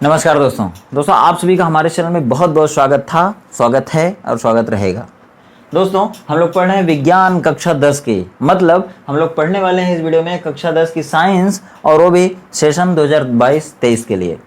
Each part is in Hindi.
नमस्कार दोस्तों आप सभी का हमारे चैनल में बहुत बहुत स्वागत था, स्वागत है और स्वागत रहेगा। दोस्तों हम लोग पढ़ रहे हैं विज्ञान कक्षा 10 की, मतलब हम लोग पढ़ने वाले हैं इस वीडियो में कक्षा 10 की साइंस, और वो भी सेशन 2022-23 के लिए।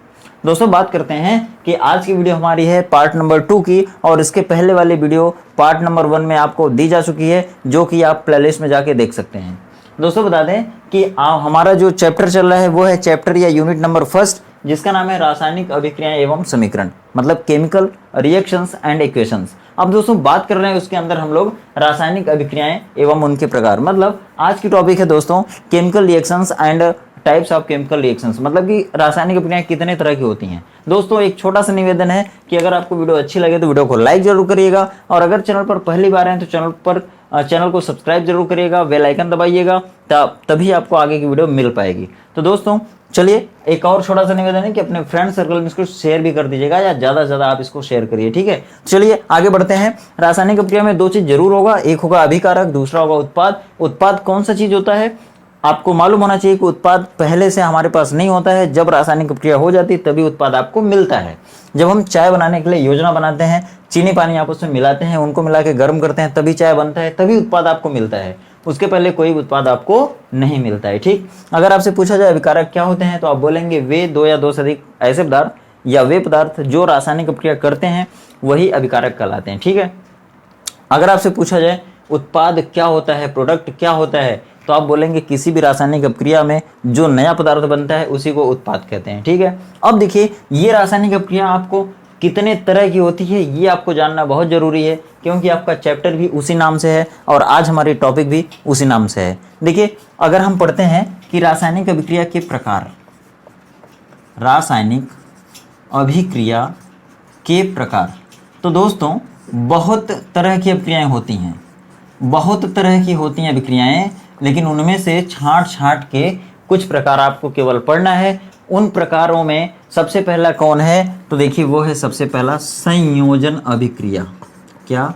दोस्तों बात करते हैं कि आज की वीडियो हमारी है पार्ट नंबर 2 की, और इसके पहले वाली वीडियो पार्ट नंबर 1 में आपको दी जा चुकी है, जो कि आप प्लेलिस्ट में जाके देख सकते हैं। दोस्तों बता दें कि हमारा जो चैप्टर चल रहा है वो है चैप्टर या यूनिट नंबर 1, जिसका नाम है रासायनिक अभिक्रियाएं एवं समीकरण, मतलब केमिकल रिएक्शंस एंड इक्वेशंस। अब दोस्तों बात कर रहे हैं उसके अंदर हम लोग रासायनिक अभिक्रियाएं एवं उनके प्रकार, मतलब आज की टॉपिक है दोस्तों chemical reactions and types of chemical reactions, मतलब कि रासायनिक अभिक्रियाएं कितने तरह की होती हैं। दोस्तों एक छोटा सा निवेदन है कि अगर आपको वीडियो अच्छी लगे तो वीडियो को लाइक जरूर करिएगा, और अगर चैनल पर पहली बार आए तो चैनल को सब्सक्राइब जरूर करिएगा, बेल आइकन दबाइएगा, तभी आपको आगे की वीडियो मिल पाएगी। तो दोस्तों चलिए एक और छोटा सा निवेदन है कि अपने फ्रेंड सर्कल में इसको शेयर भी कर दीजिएगा, या ज़्यादा से ज़्यादा आप इसको शेयर करिए, ठीक है। चलिए आगे बढ़ते हैं। रासायनिक अभिक्रिया में दो चीज़ जरूर होगा, एक होगा अभिकारक, दूसरा होगा उत्पाद। उत्पाद कौन सा चीज़ होता है, आपको मालूम होना चाहिए कि उत्पाद पहले से हमारे पास नहीं होता है, जब रासायनिक अभिक्रिया हो जाती है तभी उत्पाद आपको मिलता है। जब हम चाय बनाने के लिए योजना बनाते हैं, चीनी पानी आपस में मिलाते हैं, उनको मिला के गर्म करते हैं, तभी चाय बनता है, तभी उत्पाद आपको मिलता है, उसके पहले कोई उत्पाद आपको नहीं मिलता है, ठीक। अगर आपसे पूछा जाए अभिकारक क्या होते हैं तो आप बोलेंगे वे दो या दो से अधिक ऐसे पदार्थ या वे पदार्थ जो रासायनिक अभिक्रिया करते हैं वही अभिकारक कहलाते हैं, ठीक है। अगर आपसे पूछा जाए उत्पाद क्या होता है, प्रोडक्ट क्या होता है, तो आप बोलेंगे किसी भी रासायनिक अभिक्रिया में जो नया पदार्थ बनता है उसी को उत्पाद कहते हैं, ठीक है। अब देखिए ये रासायनिक अभिक्रिया आपको कितने तरह की होती है ये आपको जानना बहुत जरूरी है, क्योंकि आपका चैप्टर भी उसी नाम से है और आज हमारी टॉपिक भी उसी नाम से है। देखिए अगर हम पढ़ते हैं कि रासायनिक अभिक्रिया के प्रकार, रासायनिक अभिक्रिया के प्रकार, तो दोस्तों बहुत तरह की अभिक्रियाएं होती हैं, बहुत तरह की होती हैं अभिक्रियाएं, लेकिन उनमें से छांट के कुछ प्रकार आपको केवल पढ़ना है। उन प्रकारों में सबसे पहला कौन है, तो देखिए वो है सबसे पहला संयोजन अभिक्रिया। क्या?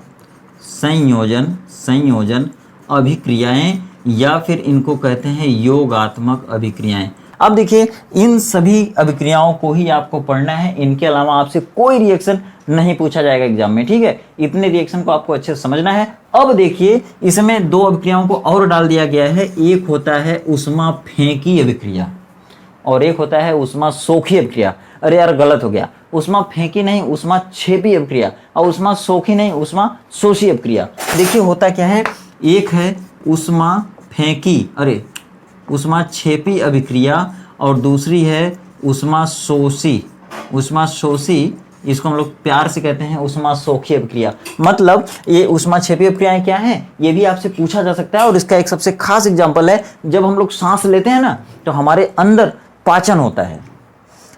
संयोजन अभिक्रियाएं, या फिर इनको कहते हैं योगात्मक अभिक्रियाएं। अब देखिए इन सभी अभिक्रियाओं को ही आपको पढ़ना है, इनके अलावा आपसे कोई रिएक्शन नहीं पूछा जाएगा एग्जाम में, ठीक है। इतने रिएक्शन को आपको अच्छे से समझना है। अब देखिए इसमें दो अभिक्रियाओं को और डाल दिया गया है, एक होता है उष्मा फेंकी अभिक्रिया और एक होता है उष्मा सोखी अभिक्रिया। अरे यार गलत हो गया, उष्मा फेंकी नहीं उष्मा छेपी अभिक्रिया, और उष्मा सोखी नहीं उष्मा शोषी अभिक्रिया। देखिए होता क्या है, एक है उष्मा फेंकी, अरे उष्मा छेपी अभिक्रिया, और दूसरी है उष्मा शोषी। उष्मा शोषी इसको हम लोग प्यार से कहते हैं उष्मा सोखी अभिक्रिया। मतलब ये उष्मा छेपी अभिक्रियाएं क्या हैं, ये भी आपसे पूछा जा सकता है, और इसका एक सबसे खास एग्जांपल है जब हम लोग सांस लेते हैं ना, तो हमारे अंदर पाचन होता है।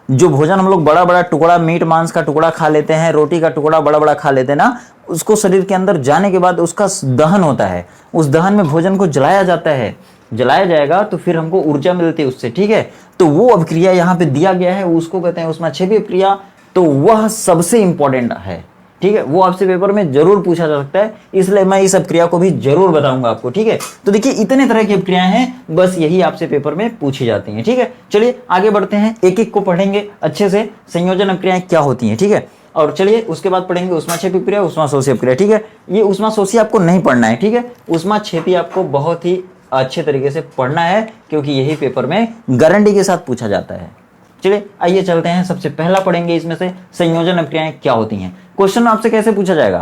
जो भोजन हम लोग बड़ा बड़ा टुकड़ा मीट मांस का टुकड़ा खा लेते हैं, रोटी का टुकड़ा बड़ा बड़ा खा लेते हैं ना, उसको शरीर के अंदर जाने के बाद उसका दहन होता है, उस दहन में भोजन को जलाया जाता है, जलाया जाएगा तो फिर हमको ऊर्जा मिलती है उससे, ठीक है। तो वो अभिक्रिया यहाँ पे दिया गया है, उसको कहते हैं उष्मा छेपी अभिक्रिया। तो वह सबसे इंपॉर्टेंट है, ठीक है, वो आपसे पेपर में जरूर पूछा जा सकता है, इसलिए मैं इस अभिक्रिया को भी जरूर बताऊंगा आपको, ठीक है। तो देखिए इतने तरह की अभिक्रियाएं हैं, बस यही आपसे पेपर में पूछी जाती हैं, ठीक है। चलिए आगे बढ़ते हैं, एक एक को पढ़ेंगे अच्छे से, संयोजन अभिक्रियाएं क्या होती हैं, ठीक है। और चलिए उसके बाद पढ़ेंगे उष्मा छेपी अभिक्रिया, उष्मा शोषी अभिक्रिया, ठीक है। ये उष्मा शोषी आपको नहीं पढ़ना है, ठीक है। उष्मा छेपी आपको बहुत ही अच्छे तरीके से पढ़ना है, क्योंकि यही पेपर में गारंटी के साथ पूछा जाता है। चलिए आइए चलते हैं, सबसे पहला पढ़ेंगे इसमें से संयोजन अभिक्रियाएं क्या होती हैं। क्वेश्चन आपसे कैसे पूछा जाएगा,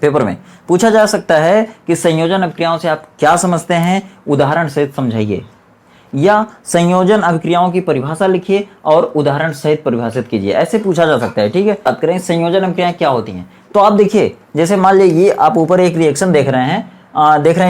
पेपर में पूछा जा सकता है कि संयोजन अभिक्रियाओं से आप क्या समझते हैं, उदाहरण सहित समझाइए, या संयोजन अभिक्रियाओं की परिभाषा लिखिए और उदाहरण सहित परिभाषित कीजिए, ऐसे पूछा जा सकता है, ठीक है। बात करें संयोजन अभिक्रियाएं क्या होती हैं, तो आप देखिए जैसे मान लीजिए ये आप ऊपर एक रिएक्शन देख रहे हैं,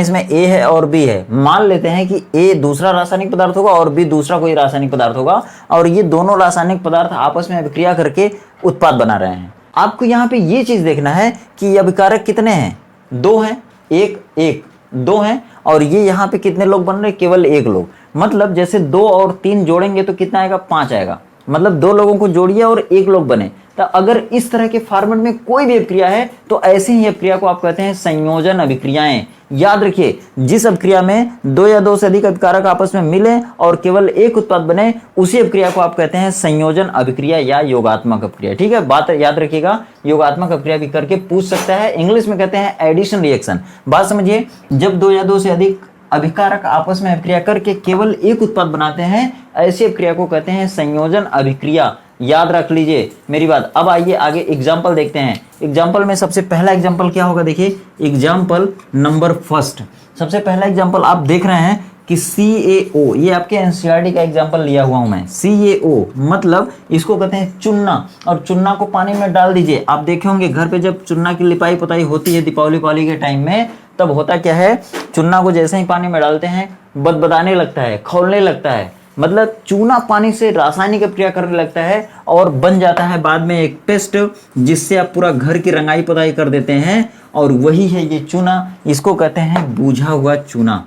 इसमें ए है और बी है। मान लेते हैं कि ए दूसरा रासायनिक पदार्थ होगा और बी दूसरा कोई रासायनिक पदार्थ होगा, और ये दोनों रासायनिक पदार्थ आपस में अभिक्रिया करके उत्पाद बना रहे हैं। आपको यहाँ पे ये चीज देखना है कि ये अभिकारक कितने हैं, दो हैं, एक दो हैं, और ये यहाँ पे कितने लोग बन रहे हैं, केवल एक लोग। मतलब जैसे 2 और 3 जोड़ेंगे तो कितना आएगा, 5 आएगा। मतलब दो लोगों को जोड़िए और एक लोग बने। तो अगर इस तरह के फॉर्मेट में कोई भी अभिक्रिया है तो ऐसी ही अभिक्रिया को आप कहते हैं संयोजन अभिक्रियाएं। याद रखिए, जिस अभिक्रिया में दो या दो से अधिक अभिकारक आपस में मिले और केवल एक उत्पाद बने, उसी अभिक्रिया को आप कहते हैं संयोजन अभिक्रिया या योगात्मक अभिक्रिया। ठीक है, बात याद रखिएगा, योगात्मक अभिक्रिया भी करके पूछ सकता है। इंग्लिश में कहते हैं एडिशन रिएक्शन। बात समझिए, जब दो या दो से अधिक अभिकारक आपस में अभिक्रिया करके केवल एक उत्पाद बनाते हैं, ऐसी अभिक्रिया को कहते हैं संयोजन अभिक्रिया। याद रख लीजिए मेरी बात। अब आइए आगे एग्जाम्पल देखते हैं। एग्जाम्पल में सबसे पहला एग्जाम्पल क्या होगा, देखिए एग्जाम्पल नंबर फर्स्ट। सबसे पहला एग्जाम्पल आप देख रहे हैं कि CaO, ये आपके एनसीईआरटी का एग्जाम्पल लिया हुआ हूं मैं। CaO मतलब इसको कहते हैं चुन्ना, और चुन्ना को पानी में डाल दीजिए। आप देखे होंगे घर पे जब चुन्ना की लिपाई पुताई होती है दीपावली के टाइम में, तब होता क्या है, चुन्ना को जैसे ही पानी में डालते हैं बदबदाने लगता है, खौलने लगता है। मतलब चूना पानी से रासायनिक अभिक्रिया करने लगता है और बन जाता है बाद में एक पेस्ट, जिससे आप पूरा घर की रंगाई पुताई कर देते हैं। और वही है ये चूना, इसको कहते हैं बूझा हुआ चूना,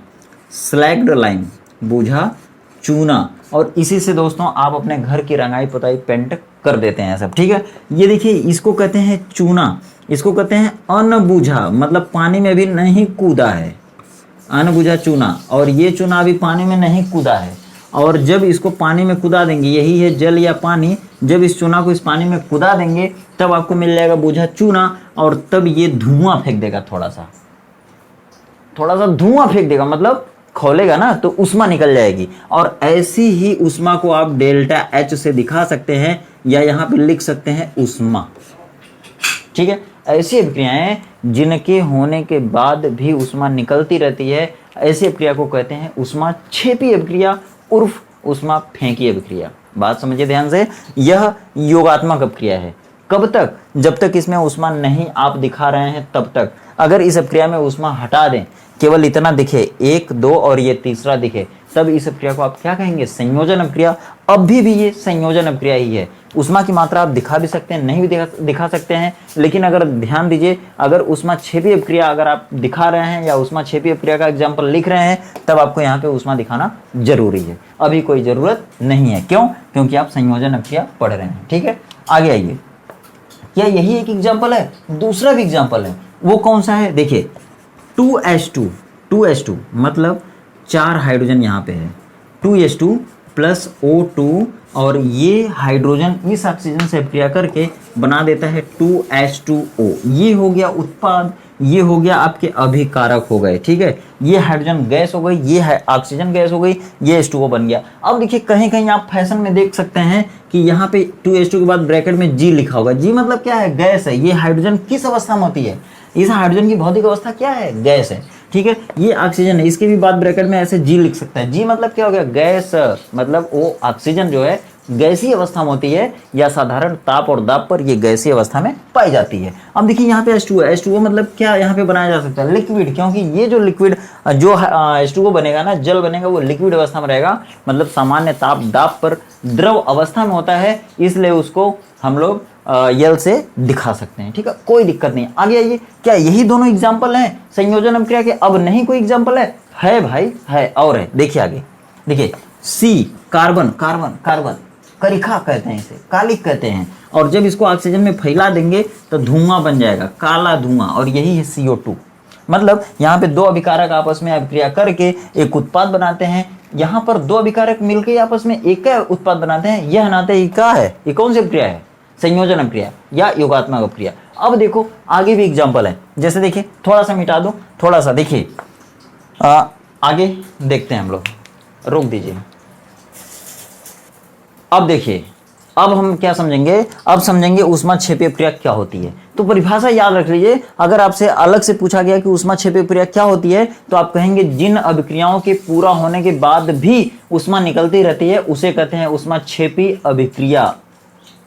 स्लैग्ड लाइम, बूझा चूना। और इसी से दोस्तों आप अपने घर की रंगाई पुताई पेंट कर देते हैं सब। ठीक है, ये देखिए इसको कहते हैं चूना, इसको कहते हैं अनबूझा, मतलब पानी में भी नहीं कूदा है, अनबूझा चूना। और ये चूना अभी पानी में नहीं कूदा है, और जब इसको पानी में कुदा देंगे, यही है जल या पानी, जब इस चूना को इस पानी में कुदा देंगे तब आपको मिल जाएगा बूझा चूना। और तब ये धुआं फेंक देगा, थोड़ा सा धुआं फेंक देगा, मतलब खोलेगा ना तो उष्मा निकल जाएगी। और ऐसी ही उष्मा को आप डेल्टा H से दिखा सकते हैं, या यहाँ पे लिख सकते हैं उष्मा। ठीक है, ऐसी अभिक्रियाएं जिनके होने के बाद भी उष्मा निकलती रहती है, ऐसी अभिक्रिया को कहते हैं उष्मा छेपी अभिक्रिया उर्फ उष्मा फेंकी अभिक्रिया। बात समझिए ध्यान से, यह योगात्मक अभिक्रिया है। कब तक? जब तक इसमें उष्मा नहीं आप दिखा रहे हैं तब तक। अगर इस अभिक्रिया में उष्मा हटा दें, केवल इतना दिखे, 1, 2 और ये तीसरा दिखे, तब इस अभिक्रिया को आप क्या कहेंगे, संयोजन अभिक्रिया। अभी भी ये संयोजन अभिक्रिया ही है। उष्मा की मात्रा आप दिखा भी सकते हैं, नहीं भी दिखा सकते हैं, लेकिन अगर ध्यान दीजिए, अगर उष्मा छेपी अभिक्रिया अगर आप दिखा रहे हैं या उष्मा छेपी अभिक्रिया का एग्जाम्पल लिख रहे हैं, तब आपको यहाँ पे उष्मा दिखाना जरूरी है। अभी कोई जरूरत नहीं है। क्यों? क्योंकि आप संयोजन अभिक्रिया पढ़ रहे हैं। ठीक है, आगे आइए। क्या यही एक एग्जाम्पल है? दूसरा भी एग्जाम्पल है। वो कौन सा है? देखिए 2H2 मतलब 4 हाइड्रोजन यहाँ पे है, 2H2 प्लस O2, और ये हाइड्रोजन इस ऑक्सीजन से अभिक्रिया करके बना देता है 2H2O। ये हो गया उत्पाद, ये हो गया आपके अभिकारक हो गए। ठीक है, ये हाइड्रोजन गैस हो गई, ये ऑक्सीजन गैस हो गई, ये H2O बन गया। अब देखिए कहीं कहीं आप फैशन में देख सकते हैं कि यहाँ पे 2H2 के बाद ब्रैकेट में G लिखा होगा। G मतलब क्या है? गैस है। ये हाइड्रोजन किस अवस्था में होती है? इस हाइड्रोजन की भौतिक अवस्था क्या है? गैस है। ठीक है, ये ऑक्सीजन है, इसके भी बाद ब्रैकेट में ऐसे G लिख सकता है। G मतलब क्या हो गया? गैस, मतलब वो ऑक्सीजन जो है गैसीय अवस्था में होती है, या साधारण ताप और दाब पर ये गैसीय अवस्था में पाई जाती है। अब देखिए यहाँ पे H2O है। H2O मतलब क्या यहाँ पे बनाया जा सकता है? लिक्विड, क्योंकि ये जो लिक्विड जो H2O बनेगा ना, जल बनेगा, वो लिक्विड अवस्था में रहेगा, मतलब सामान्य ताप दाब पर द्रव अवस्था में होता है, इसलिए उसको हम लोग यल से दिखा सकते हैं। ठीक है, कोई दिक्कत नहीं। आगे आइए, क्या यही दोनों एग्जाम्पल हैं संयोजन अभिक्रिया के? अब नहीं कोई एग्जाम्पल है भाई, है और है। देखिए आगे, देखिए C कार्बन, करिखा कहते हैं इसे, कालिक कहते हैं। और जब इसको ऑक्सीजन में फैला देंगे तो धुआं बन जाएगा, काला धुआं, और यही है CO2। मतलब यहाँ पे दो अभिकारक आपस में अभिक्रिया करके एक उत्पाद बनाते हैं। यहाँ पर दो अभिकारक मिलकर आपस में एक उत्पाद बनाते हैं। यह नाते ही क्या है? ये कौन सी अभिक्रिया है? संयोजन अभिक्रिया या योगात्मक अभिक्रिया। अब देखो आगे भी एग्जाम्पल है। जैसे देखिए, थोड़ा सा मिटा दो, थोड़ा सा देखिए, आगे देखते हैं हम लोग, रोक दीजिए। अब देखिए, अब हम क्या समझेंगे? अब समझेंगे ऊष्मा छेपी अभिक्रिया क्या होती है। तो परिभाषा याद रख लीजिए। अगर आपसे अलग से पूछा गया कि ऊष्मा छेपी अभिक्रिया क्या होती है, तो आप कहेंगे जिन अभिक्रियाओं के पूरा होने के बाद भी ऊष्मा निकलती रहती है, उसे कहते हैं ऊष्मा छेपी अभिक्रिया।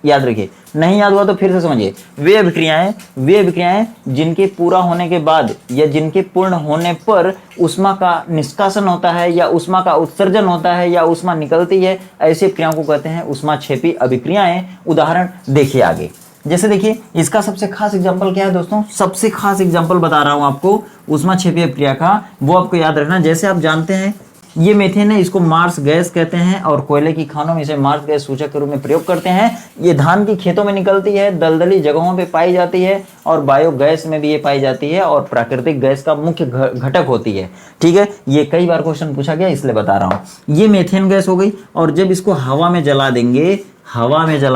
याद रखिए, नहीं याद हुआ तो फिर से समझिए। वे अभिक्रियाएं जिनके पूरा होने के बाद या जिनके पूर्ण होने पर ऊष्मा का निष्कासन होता है, या ऊष्मा का उत्सर्जन होता है, या ऊष्मा निकलती है, ऐसी अभिक्रियाओं को कहते हैं ऊष्मा छेपी अभिक्रियाएं। उदाहरण देखिए आगे। जैसे देखिए, इसका सबसे खास एग्जाम्पल क्या है दोस्तों? सबसे खास एग्जाम्पल बता रहा हूं आपको ऊष्मा छेपी अभिक्रिया का, वो आपको याद रखना। जैसे आप जानते हैं ये मीथेन है, इसको मार्स गैस कहते हैं और कोयले की खानों में इसे मार्स गैस सूचक के रूप में प्रयोग करते हैं। ये धान की खेतों में निकलती है, दलदली जगहों पे पाई जाती है और बायोगैस में भी ये पाई जाती है और प्राकृतिक गैस का मुख्य घटक होती है। ठीक है, ये कई बार क्वेश्चन पूछा गया इसलिए बता रहा हूं। ये मीथेन गैस हो गई और जब इसको हवा में जला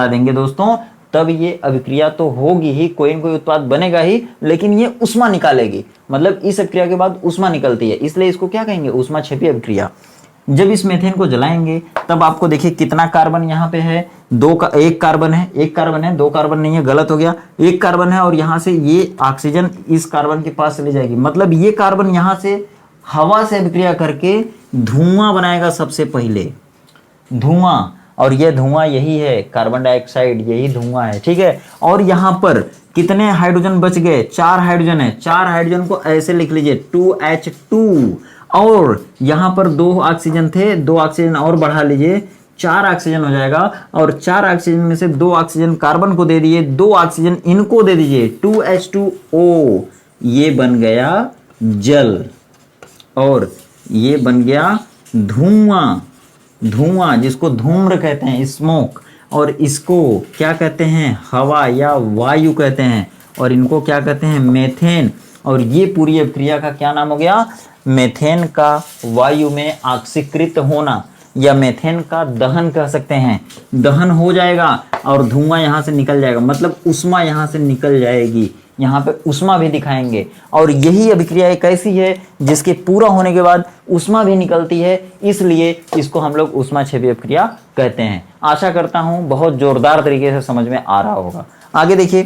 देंगे दोस्तों, तब ये अभिक्रिया तो होगी ही, कोई न कोई उत्पाद बनेगा ही, लेकिन ये ऊष्मा निकालेगी। मतलब इस अभिक्रिया के बाद ऊष्मा निकलती है, इसलिए इसको क्या कहेंगे, ऊष्माक्षेपी अभिक्रिया। जब इस मीथेन को जलाएंगे तब आपको देखिए कितना कार्बन यहाँ पे है, एक कार्बन है, दो कार्बन नहीं है, गलत हो गया, एक कार्बन है और यहाँ से ये ऑक्सीजन इस कार्बन के पास चली जाएगी। मतलब ये कार्बन यहाँ से हवा से अभिक्रिया करके धुआं बनाएगा सबसे पहले, धुआं, और ये धुआं यही है, कार्बन डाइऑक्साइड यही धुआं है। ठीक है, और यहाँ पर कितने हाइड्रोजन बच गए, 4 हाइड्रोजन है, 4 हाइड्रोजन को ऐसे लिख लीजिए 2H2, और यहाँ पर 2 ऑक्सीजन थे, 2 ऑक्सीजन और बढ़ा लीजिए, 4 ऑक्सीजन हो जाएगा। और 4 ऑक्सीजन में से 2 ऑक्सीजन कार्बन को दे दिए, 2 ऑक्सीजन इनको दे दीजिए, 2H2O, ये बन गया जल और ये बन गया धुआं जिसको धूम्र कहते हैं, स्मोक, और इसको क्या कहते हैं, हवा या वायु कहते हैं, और इनको क्या कहते हैं, मेथेन। और ये पूरी अभिक्रिया का क्या नाम हो गया, मेथेन का वायु में ऑक्सीकृत होना, या मेथेन का दहन कह सकते हैं। दहन हो जाएगा और धुआं यहाँ से निकल जाएगा, मतलब ऊष्मा यहाँ से निकल जाएगी, यहाँ पे ऊष्मा भी दिखाएंगे। और यही अभिक्रिया एक ऐसी है जिसके पूरा होने के बाद ऊष्मा भी निकलती है, इसलिए इसको हम लोग ऊष्माक्षेपी अभिक्रिया कहते हैं। आशा करता हूँ बहुत जोरदार तरीके से समझ में आ रहा होगा। आगे देखिए,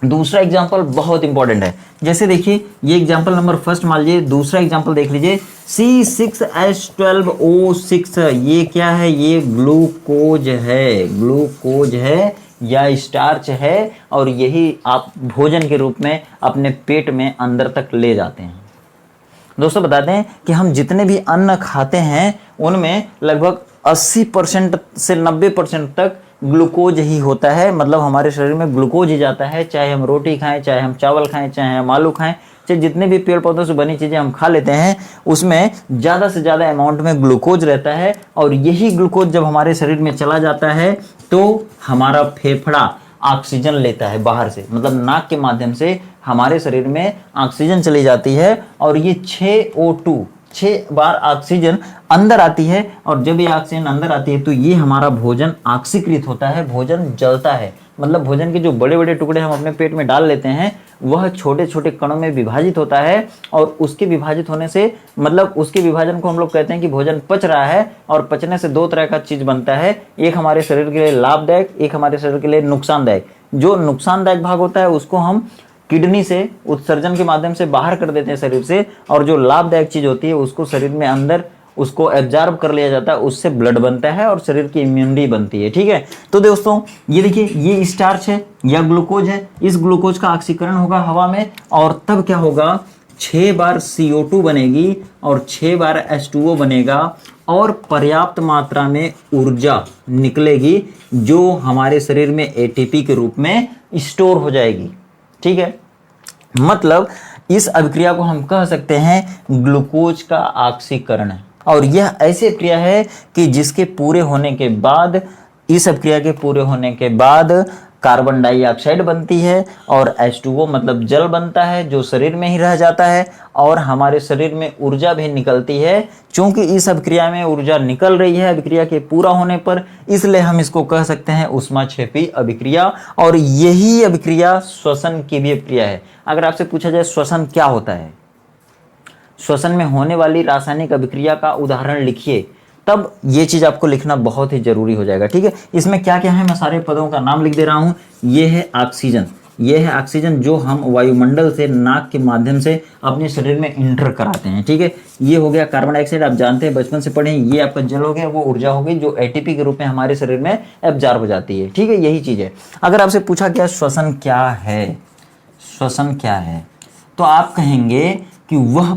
दूसरा एग्जाम्पल बहुत इंपॉर्टेंट है। जैसे देखिए ये एग्जाम्पल नंबर फर्स्ट मान लीजिए, दूसरा एग्जाम्पल देख लीजिए, C6H12O6, ये क्या है, ये ग्लूकोज है या स्टार्च है, और यही आप भोजन के रूप में अपने पेट में अंदर तक ले जाते हैं। दोस्तों बताते हैं कि हम जितने भी अन्न खाते हैं उनमें लगभग 80% से 90% तक ग्लूकोज ही होता है। मतलब हमारे शरीर में ग्लूकोज ही जाता है, चाहे हम रोटी खाएं, चाहे हम चावल खाएं, चाहे हम आलू खाएं, चाहे जितने भी पेड़ पौधों से बनी चीज़ें हम खा लेते हैं, उसमें ज़्यादा से ज़्यादा अमाउंट में ग्लूकोज रहता है। और यही ग्लूकोज जब हमारे शरीर में चला जाता है तो हमारा फेफड़ा ऑक्सीजन लेता है बाहर से, मतलब नाक के माध्यम से हमारे शरीर में ऑक्सीजन चली जाती है, और ये 6 बार ऑक्सीजन अंदर आती है। और जब ये ऑक्सीजन अंदर आती है तो ये हमारा भोजन ऑक्सीकृत होता है, भोजन जलता है। मतलब भोजन के जो बड़े बड़े टुकड़े हम अपने पेट में डाल लेते हैं वह छोटे छोटे कणों में विभाजित होता है, और उसके विभाजित होने से मतलब उसके विभाजन को हम लोग कहते हैं कि भोजन पच रहा है। और पचने से 2 तरह का चीज़ बनता है, एक हमारे शरीर के लिए लाभदायक, एक हमारे शरीर के लिए नुकसानदायक। जो नुकसानदायक भाग होता है उसको हम किडनी से उत्सर्जन के माध्यम से बाहर कर देते हैं शरीर से, और जो लाभदायक चीज़ होती है उसको शरीर में अंदर उसको एब्जॉर्ब कर लिया जाता है, उससे ब्लड बनता है और शरीर की इम्यूनिटी बनती है। ठीक है, तो दोस्तों ये देखिए ये स्टार्च है या ग्लूकोज है, इस ग्लूकोज का ऑक्सीकरण होगा हवा में, और तब क्या होगा, 6 बार CO2 बनेगी और 6 बार H2O बनेगा, और पर्याप्त मात्रा में ऊर्जा निकलेगी जो हमारे शरीर में ATP के रूप में स्टोर हो जाएगी। ठीक है, मतलब इस अभिक्रिया को हम कह सकते हैं ग्लूकोज का ऑक्सीकरण है। और यह ऐसी अभिक्रिया है कि जिसके पूरे होने के बाद, इस अभिक्रिया के पूरे होने के बाद कार्बन डाइऑक्साइड बनती है और H2O मतलब जल बनता है जो शरीर में ही रह जाता है, और हमारे शरीर में ऊर्जा भी निकलती है। चूंकि इस अभिक्रिया में ऊर्जा निकल रही है अभिक्रिया के पूरा होने पर, इसलिए हम इसको कह सकते हैं ऊष्माक्षेपी अभिक्रिया। और यही अभिक्रिया श्वसन की भी अभिक्रिया है। अगर आपसे पूछा जाए श्वसन क्या होता है, श्वसन में होने वाली रासायनिक अभिक्रिया का उदाहरण लिखिए, तब ये चीज़ आपको लिखना बहुत ही जरूरी हो जाएगा। ठीक है, इसमें क्या क्या है मैं सारे पदों का नाम लिख दे रहा हूँ। ये है ऑक्सीजन, ये है ऑक्सीजन जो हम वायुमंडल से नाक के माध्यम से अपने शरीर में इंटर कराते हैं। ठीक है, ये हो गया कार्बन डाइऑक्साइड, आप जानते हैं बचपन से पढ़े, ये आपका जल हो गया, वो ऊर्जा हो गई जो ATP के रूप में हमारे शरीर में एब्जॉर्ब हो जाती है। ठीक है, यही चीज़ है। अगर आपसे पूछा गया श्वसन क्या है, श्वसन क्या है, तो आप कहेंगे कि वह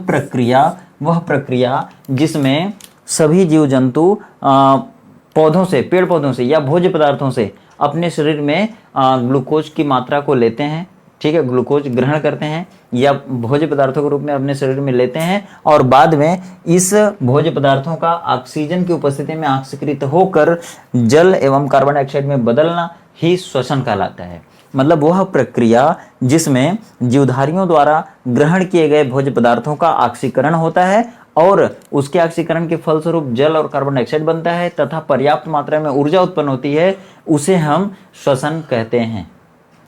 प्रक्रिया जिसमें सभी जीव जंतु पौधों से, पेड़ पौधों से या भोज्य पदार्थों से अपने शरीर में ग्लूकोज की मात्रा को लेते हैं, ठीक है, ग्लूकोज ग्रहण करते हैं या भोज्य पदार्थों के रूप में अपने शरीर में लेते हैं और बाद में इस भोज्य पदार्थों का ऑक्सीजन की उपस्थिति में ऑक्सीकृत होकर जल एवं कार्बन डाइऑक्साइड में बदलना ही श्वसन कहलाता है। मतलब वह प्रक्रिया जिसमें जीवधारियों द्वारा ग्रहण किए गए भोज्य पदार्थों का ऑक्सीकरण होता है और उसके ऑक्सीकरण के फलस्वरूप जल और कार्बन डाइऑक्साइड बनता है तथा पर्याप्त मात्रा में ऊर्जा उत्पन्न होती है, उसे हम श्वसन कहते हैं।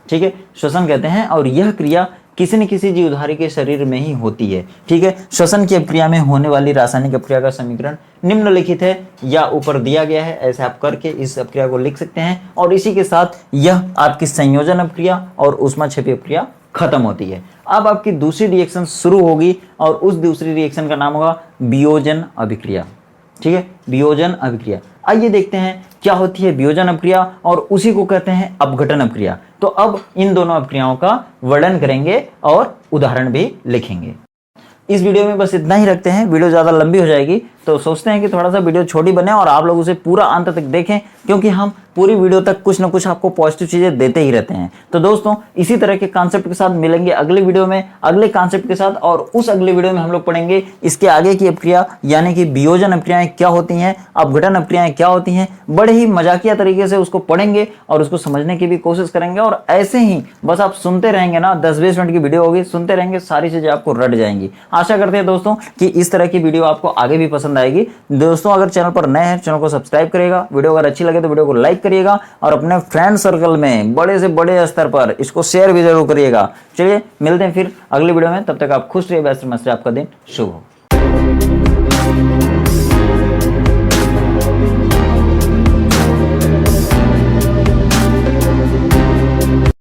ठीक है, श्वसन कहते हैं और यह क्रिया किसी न किसी जीवधारी के शरीर में ही होती है। ठीक है, श्वसन की अभिक्रिया में होने वाली रासायनिक अभिक्रिया का समीकरण निम्नलिखित है या ऊपर दिया गया है, ऐसे आप करके इस अभिक्रिया को लिख सकते हैं और इसी के साथ यह आपकी संयोजन अभिक्रिया और ऊष्माक्षेपी अभिक्रिया खत्म होती है। अब आपकी दूसरी रिएक्शन शुरू होगी और उस दूसरी रिएक्शन का नाम होगा वियोजन अभिक्रिया। ठीक है, वियोजन अभिक्रिया। आइए देखते हैं क्या होती है वियोजन अभिक्रिया और उसी को कहते हैं अपघटन अभिक्रिया। तो अब इन दोनों अभिक्रियाओं का वर्णन करेंगे और उदाहरण भी लिखेंगे। इस वीडियो में बस इतना ही रखते हैं, वीडियो ज़्यादा लंबी हो जाएगी तो सोचते हैं कि थोड़ा सा वीडियो छोटी बने और आप लोग उसे पूरा अंत तक देखें, क्योंकि हम पूरी वीडियो तक कुछ ना कुछ आपको पॉजिटिव चीज़ें देते ही रहते हैं। तो दोस्तों इसी तरह के कॉन्सेप्ट के साथ मिलेंगे अगले वीडियो में अगले कॉन्सेप्ट के साथ, और उस अगले वीडियो में हम लोग पढ़ेंगे इसके आगे की अभिक्रिया यानी कि वियोजन अभिक्रियाएं क्या होती हैं, अपघटन अभिक्रियाएं क्या होती हैं। बड़े ही मजाकिया तरीके से उसको पढ़ेंगे और उसको समझने की भी कोशिश करेंगे और ऐसे ही बस आप सुनते रहेंगे ना, 10-20 मिनट की वीडियो होगी, सुनते रहेंगे, सारी चीज़ें आपको रट जाएंगी। आशा करते हैं दोस्तों कि इस तरह की वीडियो आपको आगे भी पसंद आएगी। दोस्तों अगर चैनल पर नए हैं चैनल को सब्सक्राइब करिएगा, वीडियो अगर अच्छी लगे तो वीडियो को लाइक करिएगा और अपने फ्रेंड सर्कल में बड़े से बड़े स्तर पर इसको शेयर भी जरूर करिएगा। चलिए मिलते हैं फिर अगले वीडियो में, तब तक आप खुश रहिए, व्यस्त मस्त रहिए, आपका दिन शुभ हो।